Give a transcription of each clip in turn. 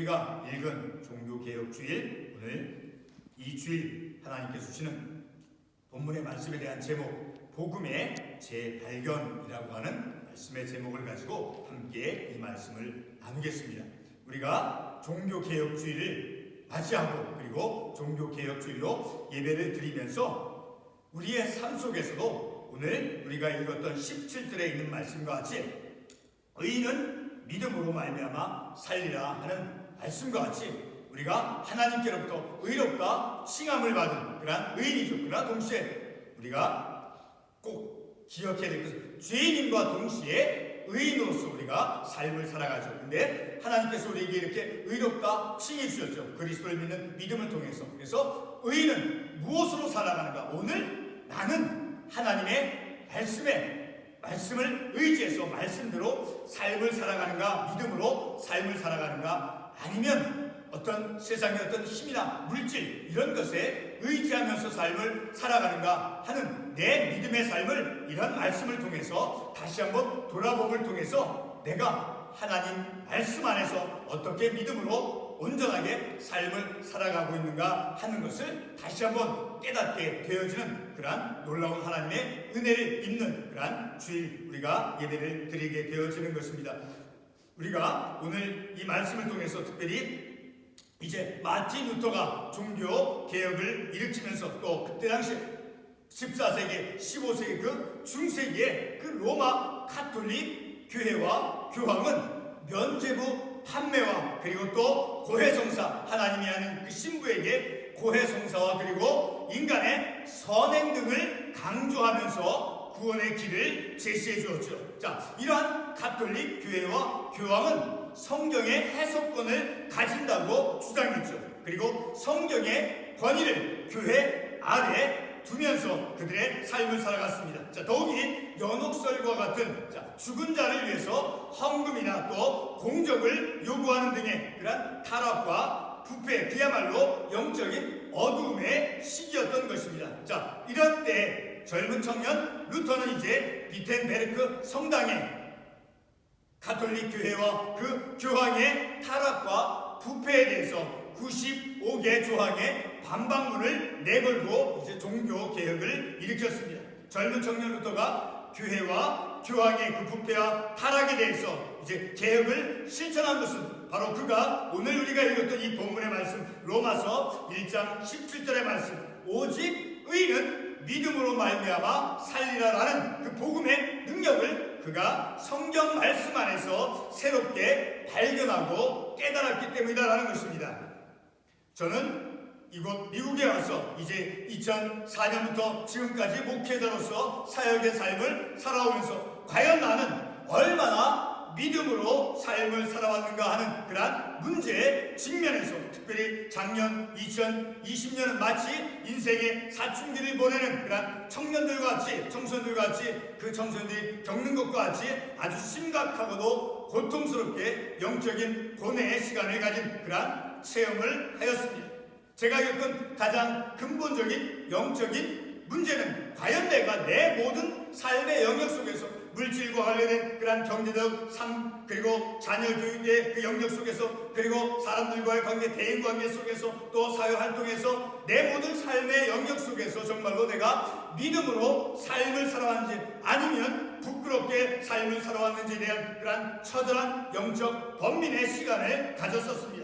우리가 읽은 종교개혁주일, 오늘 이 주일 하나님께서 주시는 본문의 말씀에 대한 제목, 복음의 재발견이라고 하는 말씀의 제목을 가지고 함께 이 말씀을 나누겠습니다. 우리가 종교개혁주일을 맞이하고 그리고 종교개혁주일로 예배를 드리면서 우리의 삶 속에서도 오늘 우리가 읽었던 17절에 있는 말씀과 같이 의인은 믿음으로 말미암아 살리라 하는 말씀과 같이 우리가 하나님께로부터 의롭다 칭함을 받은 그러한 의인이죠. 그러나 동시에 우리가 꼭 기억해야 될 것은 죄인임과 동시에 의인으로서 우리가 삶을 살아가죠. 근데 하나님께서 우리에게 이렇게 의롭다 칭해 주셨죠. 그리스도를 믿는 믿음을 통해서. 그래서 의인은 무엇으로 살아가는가? 오늘 나는 하나님의 말씀을 의지해서 말씀대로 삶을 살아가는가? 믿음으로 삶을 살아가는가? 아니면 어떤 세상의 어떤 힘이나 물질 이런 것에 의지하면서 삶을 살아가는가 하는 내 믿음의 삶을 이런 말씀을 통해서 다시 한번 돌아봄을 통해서 내가 하나님 말씀 안에서 어떻게 믿음으로 온전하게 삶을 살아가고 있는가 하는 것을 다시 한번 깨닫게 되어지는 그러한 놀라운 하나님의 은혜를 입는 그러한 주일 우리가 예배를 드리게 되어지는 것입니다. 우리가 오늘 이 말씀을 통해서 특별히 이제 마틴 루터가 종교 개혁을 일으키면서 또 그때 당시 14세기, 15세기 그 중세기에 그 로마 카톨릭 교회와 교황은 면죄부 판매와 그리고 또 고해성사, 하나님이 하는 그 신부에게 고해성사와 그리고 인간의 선행 등을 강조하면서 구원의 길을 제시해 주었죠. 자, 이러한 가톨릭 교회와 교황은 성경의 해석권을 가진다고 주장했죠. 그리고 성경의 권위를 교회 아래 두면서 그들의 삶을 살아갔습니다. 자, 더욱이 연옥설과 같은 죽은 자를 위해서 헌금이나 또 공적을 요구하는 등의 그런 타락과 부패, 그야말로 영적인 어두움의 시기였던 것입니다. 자, 이런 때 젊은 청년 루터는 이제 비텐베르크 성당에 가톨릭 교회와 그 교황의 타락과 부패에 대해서 95개 조항의 반박문을 내걸고 이제 종교 개혁을 일으켰습니다. 젊은 청년 루터가 교회와 교황의 그 부패와 타락에 대해서 이제 개혁을 실천한 것은 바로 그가 오늘 우리가 읽었던 이 본문의 말씀 로마서 1장 17절의 말씀 오직 의인은 믿음으로 말미암아 살리라라는 그 복음의 능력을 그가 성경 말씀 안에서 새롭게 발견하고 깨달았기 때문이다라는 것입니다. 저는 이곳 미국에 와서 이제 2004년부터 지금까지 목회자로서 사역의 삶을 살아오면서 과연 나는 얼마나 믿음으로 삶을 살아왔는가 하는 그러한 문제에 직면해서 특별히 작년 2020년은 마치 인생의 사춘기를 보내는 그러한 청년들과 같이 청소년들과 같이 그 청소년들이 겪는 것과 같이 아주 심각하고도 고통스럽게 영적인 고뇌의 시간을 가진 그러한 체험을 하였습니다. 제가 겪은 가장 근본적인 영적인 문제는 과연 내가 내 모든 삶의 영역 속에서 물질과 관련된 그러한 경제적 삶 그리고 자녀 교육의 그 영역 속에서 그리고 사람들과의 관계, 대인 관계 속에서 또 사회 활동에서 내 모든 삶의 영역 속에서 정말로 내가 믿음으로 삶을 살아왔는지 아니면 부끄럽게 삶을 살아왔는지에 대한 그러한 처절한 영적 번민의 시간을 가졌었습니다.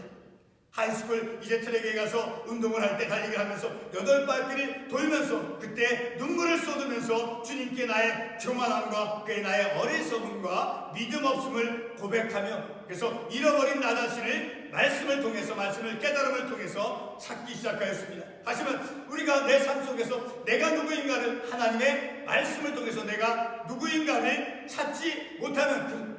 하이스쿨 이제 트랙에 가서 운동을 할 때 달리기를 하면서 8바퀴를 돌면서 그때 눈물을 쏟으면서 주님께 나의 교만함과 그의 나의 어리석음과 믿음 없음을 고백하며 그래서 잃어버린 나 자신을 말씀을 통해서 말씀을 깨달음을 통해서 찾기 시작하였습니다. 하지만 우리가 내 삶 속에서 내가 누구인가를 하나님의 말씀을 통해서 내가 누구인가를 찾지 못하는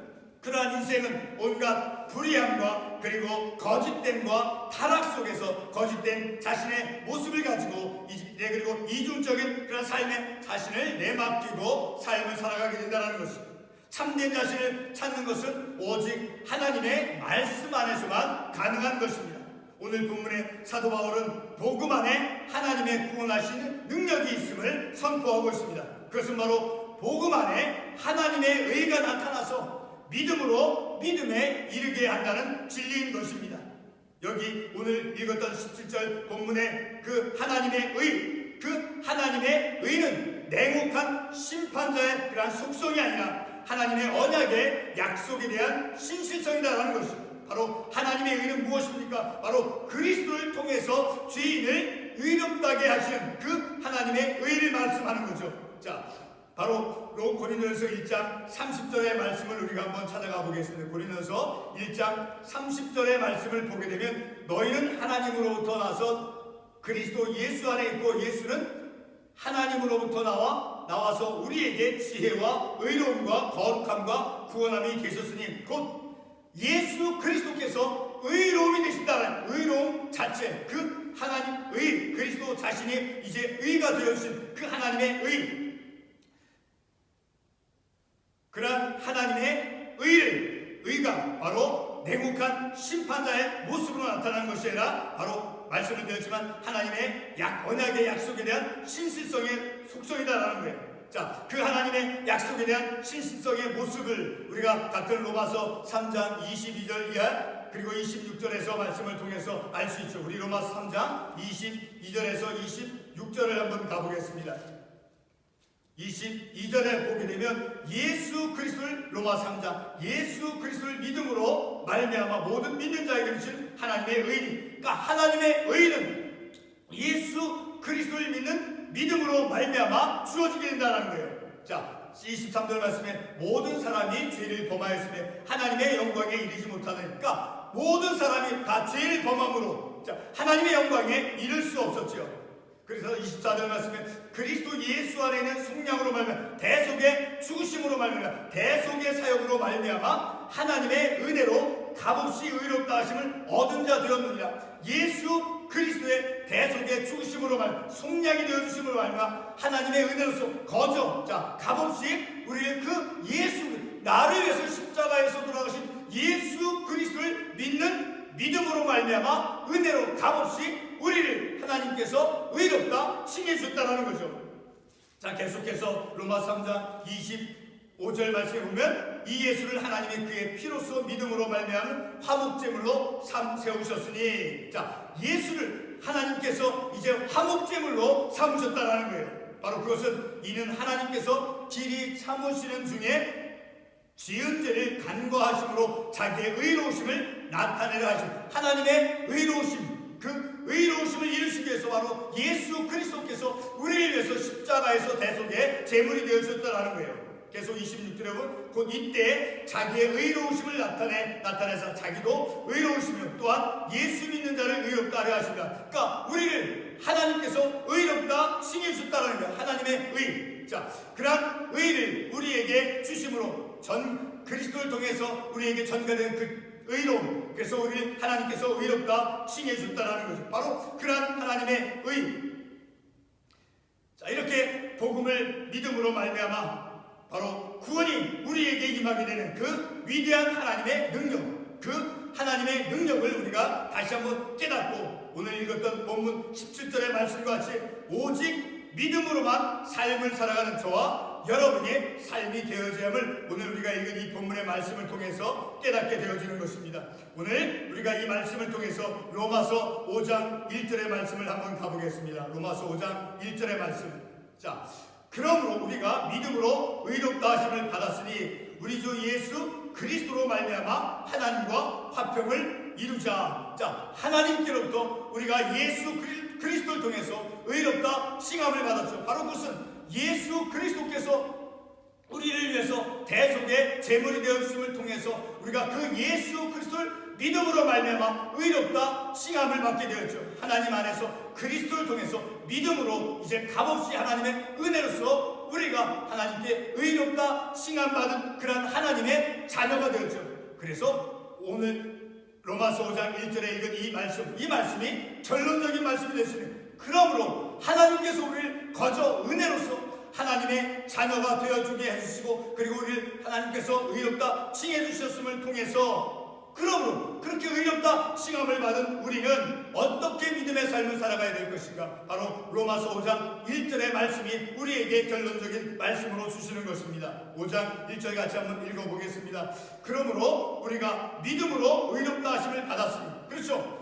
그러한 인생은 온갖 불의함과 그리고 거짓됨과 타락 속에서 거짓된 자신의 모습을 가지고 그리고 이중적인 그런 삶의 자신을 내맡기고 삶을 살아가게 된다는 것입니다. 참된 자신을 찾는 것은 오직 하나님의 말씀 안에서만 가능한 것입니다. 오늘 본문의 사도 바울은 복음 안에 하나님의 구원하시는 능력이 있음을 선포하고 있습니다. 그것은 바로 복음 안에 하나님의 의가 나타나서 믿음으로 믿음에 이르게 한다는 진리인 것입니다. 여기 오늘 읽었던 17절 본문의 그 하나님의 의, 그 하나님의 의는 냉혹한 심판자의 그러한 속성이 아니라 하나님의 언약의 약속에 대한 신실성이다라는 것이죠. 바로 하나님의 의는 무엇입니까? 바로 그리스도를 통해서 죄인을 의롭다게 하시는 그 하나님의 의를 말씀하는 거죠. 자, 바로 고린도전서 1장 30절의 말씀을 우리가 한번 찾아가 보겠습니다. 고린도전서 1장 30절의 말씀을 보게 되면 너희는 하나님으로부터 나서 그리스도 예수 안에 있고 예수는 하나님으로부터 나와서 우리에게 지혜와 의로움과 거룩함과 구원함이 되셨으니 곧 예수 그리스도께서 의로움이 되신다는 의로움 자체, 그 하나님 의, 그리스도 자신이 이제 의가 되어주신 그 하나님의 의, 그러한 하나님의 의가 바로 냉혹한 심판자의 모습으로 나타나는 것이 아니라 바로 말씀을 드렸지만 하나님의 언약의 약속에 대한 신실성의 속성이다라는 거예요. 자, 그 하나님의 약속에 대한 신실성의 모습을 우리가 같은 로마서 3장 22절 이하 그리고 26절에서 말씀을 통해서 알 수 있죠. 우리 로마서 3장 22절에서 26절을 한번 가보겠습니다. 22절에 보게 되면 예수 그리스도를 로마 3장 예수 그리스도를 믿음으로 말미암아 모든 믿는 자에게 주신 하나님의 의니, 그러니까 하나님의 의는 예수 그리스도를 믿는 믿음으로 말미암아 주어지게 된다는 거예요. 자, 23절 말씀에 모든 사람이 죄를 범하였으며 하나님의 영광에 이르지 못하니까 모든 사람이 다 죄를 범함으로 하나님의 영광에 이를 수 없었죠. 그래서 24절 말씀에 그리스도 예수 안에 있는 속량으로 말미암아 대속의 죽으심으로 말미암아 대속의 사역으로 말미암아 하나님의 은혜로 값없이 의롭다 하심을 얻은 자 되었느니라. 예수 그리스도의 대속의 죽으심으로 말미암아 속량이 되어주심으로 말미암아 하나님의 은혜로서 거저 값없이 우리의 그 예수, 나를 위해서 십자가에서 돌아가신 예수 그리스도를 믿는 믿음으로 말미암아 은혜로 값없이 우리를 하나님께서 의롭다 칭해 주셨다는 거죠. 자, 계속해서 로마 3장 25절 말씀에 보면 이 예수를 하나님이 그의 피로써 믿음으로 말미암은 화목제물로 세우셨으니, 자, 예수를 하나님께서 이제 화목제물로 삼으셨다는 거예요. 바로 그것은 이는 하나님께서 길이 참으시는 중에 지은 죄를 간과하심으로 자기의 의로우심을 나타내려 하심, 하나님의 의로우심, 그 의로우심을 이루시기 위해서 바로 예수 그리스도께서 우리를 위해서 십자가에서 대속의 제물이 되어주셨다는 거예요. 계속 26절에 보면 곧 이때 자기의 의로우심을 나타내서 자기도 의로우시며 또한 예수 믿는 자를 의롭다 하려 하십니다. 그러니까 우리를 하나님께서 의롭다 칭해 주셨다는 거예요. 하나님의 의. 자, 그러한 의를 우리에게 주심으로 전 그리스도를 통해서 우리에게 전가된 그 의로움, 그래서 우리를 하나님께서 의롭다 칭해 주셨다는 거죠. 바로 그러한 하나님의 의. 자, 이렇게 복음을 믿음으로 말미암아 바로 구원이 우리에게 임하게 되는 그 위대한 하나님의 능력, 그 하나님의 능력을 우리가 다시 한번 깨닫고 오늘 읽었던 본문 17절의 말씀과 같이 오직 믿음으로만 삶을 살아가는 저와 여러분의 삶이 되어져야 함을 오늘 우리가 읽은 이 본문의 말씀을 통해서 깨닫게 되어지는 것입니다. 오늘 우리가 이 말씀을 통해서 로마서 5장 1절의 말씀을 한번 가보겠습니다. 로마서 5장 1절의 말씀. 자, 그러므로 우리가 믿음으로 의롭다 하심을 받았으니 우리 주 예수 그리스도로 말미암아 하나님과 화평을 이루자. 자, 하나님께로부터 우리가 예수 그리스도를 통해서 의롭다 칭함을 받았죠. 바로 그것은 예수 그리스도께서 우리를 위해서 대속의 제물이 되었음을 통해서 우리가 그 예수 그리스도를 믿음으로 말미암아 의롭다 칭함을 받게 되었죠. 하나님 안에서 그리스도를 통해서 믿음으로 이제 값없이 하나님의 은혜로서 우리가 하나님께 의롭다 칭함받은 그런 하나님의 자녀가 되었죠. 그래서 오늘 로마서 5장 1절에 읽은 이 말씀이 결론적인 말씀이 됐습니다. 그러므로 하나님께서 우리를 거저 은혜로서 하나님의 자녀가 되어주게 해주시고 그리고 우리를 하나님께서 의롭다 칭해 주셨음을 통해서 그러므로 그렇게 의롭다 칭함을 받은 우리는 어떻게 믿음의 삶을 살아가야 될 것인가? 바로 로마서 5장 1절의 말씀이 우리에게 결론적인 말씀으로 주시는 것입니다. 5장 1절 같이 한번 읽어보겠습니다. 그러므로 우리가 믿음으로 의롭다 하심을 받았으니, 그렇죠?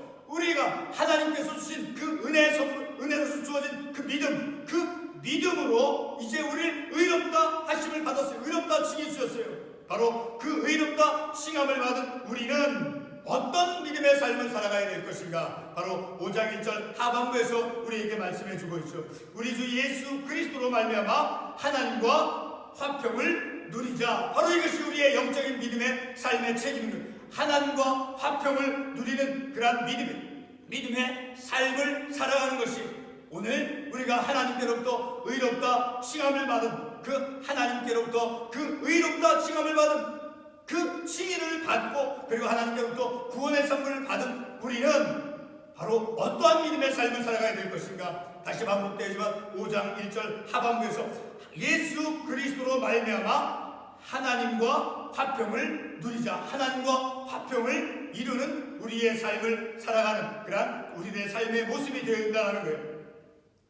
믿음으로 이제 우리를 의롭다 하심을 받았어요. 의롭다 칭해 주셨어요. 바로 그 의롭다 칭함을 받은 우리는 어떤 믿음의 삶을 살아가야 될 것인가? 바로 5장 1절 하반부에서 우리에게 말씀해 주고 있죠. 우리 주 예수 그리스도로 말미암아 하나님과 화평을 누리자. 바로 이것이 우리의 영적인 믿음의 삶의 책임입니다. 하나님과 화평을 누리는 그러한 믿음의 삶을 살아가는 것이 오늘 우리가 하나님께로부터 의롭다 칭함을 받은 그 하나님께로부터 그 의롭다 칭함을 받은 그 칭의를 받고 그리고 하나님께로부터 구원의 선물을 받은 우리는 바로 어떠한 믿음의 삶을 살아가야 될 것인가? 다시 반복되지만 5장 1절 하반부에서 예수 그리스도로 말미암아 하나님과 화평을 누리자. 하나님과 화평을 이루는 우리의 삶을 살아가는 그러한 우리의 삶의 모습이 되어야 된다는 거예요.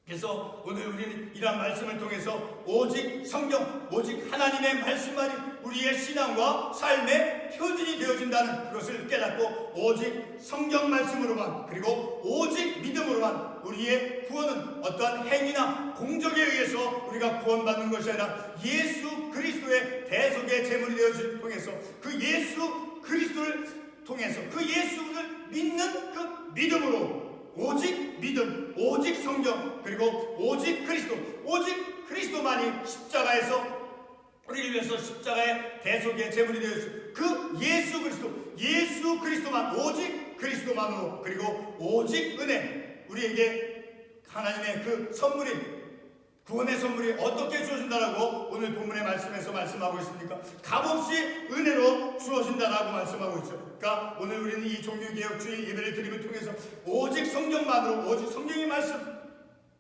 그래서 오늘 우리는 이러한 말씀을 통해서 오직 성경, 오직 하나님의 말씀만이 우리의 신앙과 삶의 표준이 되어진다는 그것을 깨닫고 오직 성경 말씀으로만 그리고 오직 믿음으로만 우리의 구원은 어떠한 행위나 공적에 의해서 우리가 구원받는 것이 아니라 예수 그리스도의 대속의 제물이 되어짐을 통해서 그 예수 그리스도를 통해서 그 예수를 믿는 그 믿음으로 오직 믿음, 오직 성경, 그리고 오직 그리스도만이 십자가에서 우리를 위해서 십자가의 대속의 제물이 되었어요. 그 예수 그리스도만, 오직 그리스도만으로, 그리고 오직 은혜, 우리에게 하나님의 그 선물인 구원의 선물이 어떻게 주어진다라고 오늘 본문의 말씀에서 말씀하고 있습니까? 값없이 은혜로 주어진다라고 말씀하고 있죠. 그러니까 오늘 우리는 이 종교개혁주의 예배를 드림을 통해서 오직 성경만으로, 오직 성경의 말씀,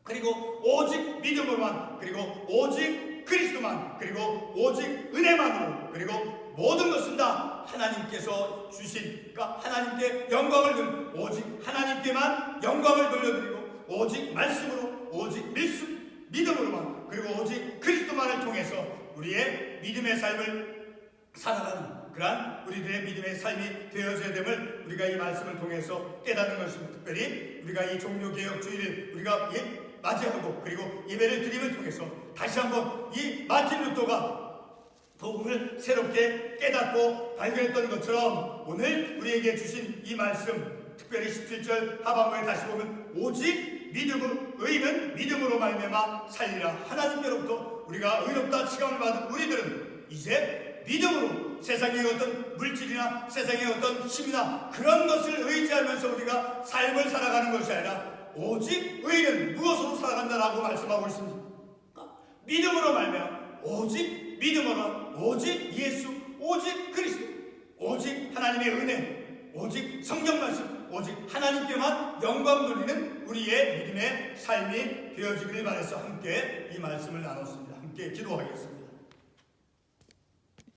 그리고 오직 믿음으로만, 그리고 오직 그리스도만, 그리고 오직 은혜만으로, 그리고 모든 것은 다 하나님께서 주신, 그러니까 하나님께 영광을 돌리고 오직 하나님께만 영광을 돌려드리고 오직 말씀으로, 오직 믿음으로만, 그리고 오직 그리스도만을 통해서 우리의 믿음의 삶을 살아가는 그러한 우리들의 믿음의 삶이 되어져야 됨을 우리가 이 말씀을 통해서 깨닫는 것입니다. 특별히 우리가 이 종교개혁주의를 우리가 맞이하고 그리고 예배를 드림을 통해서 다시 한번 이 마틴 루터가 복음을 새롭게 깨닫고 발견했던 것처럼 오늘 우리에게 주신 이 말씀, 특별히 17절 하반부에 다시 보면 오직 의는 믿음으로 말미암아 살리라. 하나님께로부터 우리가 의롭다 칭함을 받은 우리들은 이제 믿음으로 세상의 어떤 물질이나 세상의 어떤 힘이나 그런 것을 의지하면서 우리가 삶을 살아가는 것이 아니라 오직 의는 무엇으로 살아간다라고 말씀하고 있습니다. 믿음으로 말미암아 오직 믿음으로, 오직 예수, 오직 그리스도, 오직 하나님의 은혜, 오직 성경 말씀, 오직 하나님께만 영광 돌리는 우리의 믿음의 삶이 되어지기를 바라서 함께 이 말씀을 나눴습니다. 함께 기도하겠습니다.